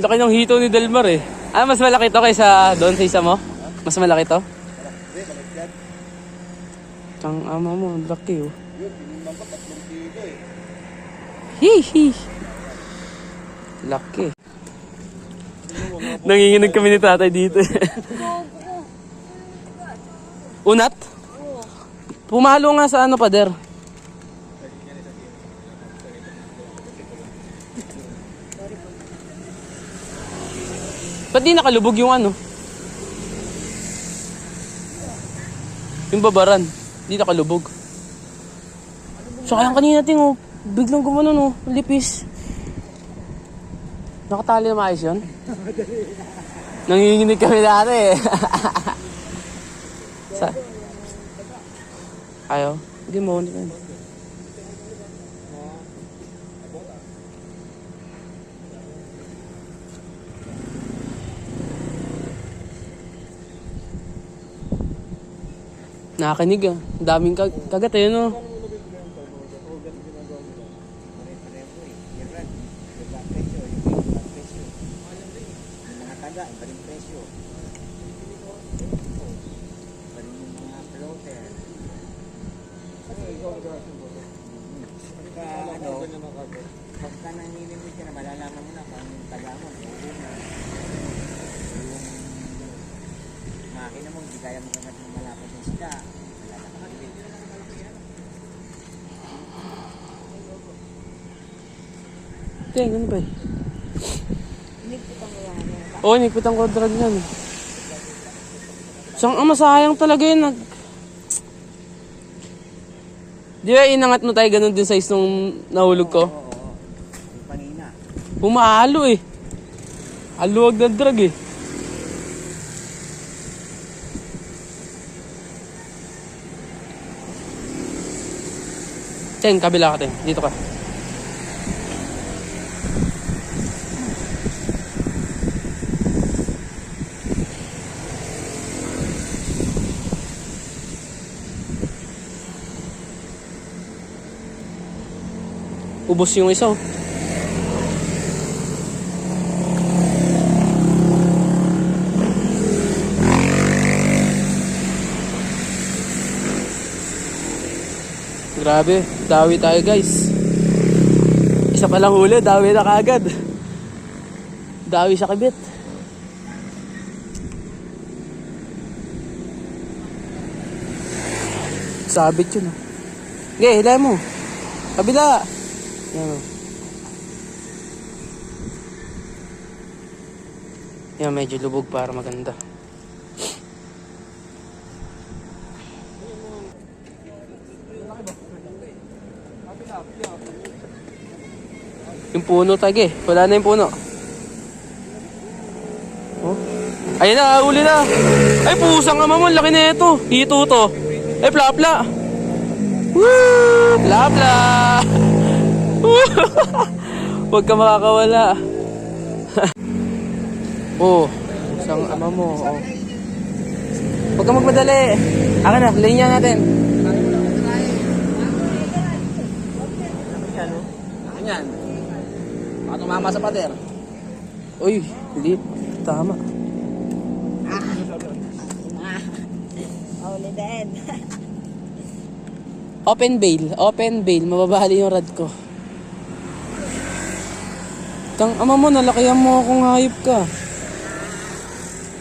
laki ng hito ni Delmar eh. Ah, mas malaki to kaysa doon sa isa mo? Mas malaki to? Tang ama mo, laki oh. Hihi. Laki. Nanginginig kami ni tatay dito. Unat? Pumalo nga sa ano, pader. Ba't di nakalubog yung ano? Yung babaran. Di nakalubog. Sayang kanina ting oh. Biglang gumano no. Lipis. Nakatali na maayos yun? Nanginginig kami dati eh. Ayaw? Hindi mo. Nakakinig ah. Daming kagat eh, no? Pagka nanginimik ka na, malalaman mo na kung yung taga mo, yung makina mo, hindi kaya mo kagat ng malapit ng sila. Ting, ano ba eh? Nigpitan mo yan. Oo, nigpitan ko drag yan. Siyang masayang talaga yun. Di ba inangat mo tayo ganun din size nung nahulog ko? Oo. Yung panina. Pumahalo eh. Haluwag na drag eh. Ting, kabila ka ting. Dito ka. Ubos yung isa oh. Grabe, dawi tayo guys. Isa pa lang huli, dawi na kaagad. Dawi sa kibit. Sabit yun oh. Okay, hilay mo. Kabila. Yan. Yan, medyo lubog para maganda. Yung puno tage, wala na yung puno. Oh. Ayun na, uli na. Ay, pusang ama mo, laki na ito. Hito to. Ay, plapla. Woo! Plapla. Huwag ka makakawala. Oh, isang ama mo. Oh. Huwag ka magmadali. Akin na, linya natin. Ganyan. Baka tumama sa pader. Uy, hindi. Tama. Only then. Open bail. Mababali yung rad ko. Tang ama mo, nalakihan mo akong hayop ka.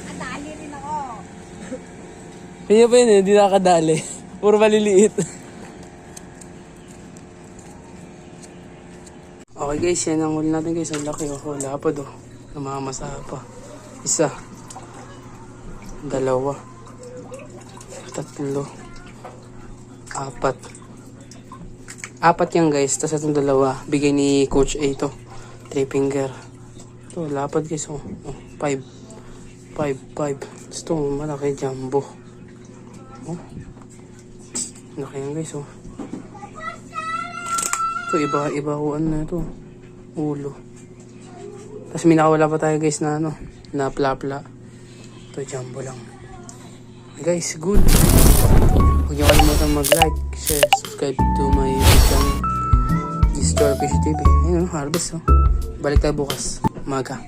Nadali rin ako. Kaya pa yun eh, hindi nakakadali. Puro maliliit. Okay guys, yan ang huli natin guys. Ang laki oh. Wala pa do. Namamasa pa. Isa. Dalawa. Tatlo. Apat. Apat yan guys. Tapos itong dalawa. Bigay ni Coach A ito. 3 finger. Ito, lapad guys oh. 5. Ito, malaki jumbo. Oh. Laki yan guys oh. Ito, iba ano na ito. Ulo. Tapos may nakawala pa tayo guys na ano. Na plapla. Ito, jumbo lang. Guys, good. Huwag niyo kalimutan mag-like, share, subscribe to my YouTube channel. This Fish TV. Ayun, harvest oh. Balik tayo bukas. Umaga.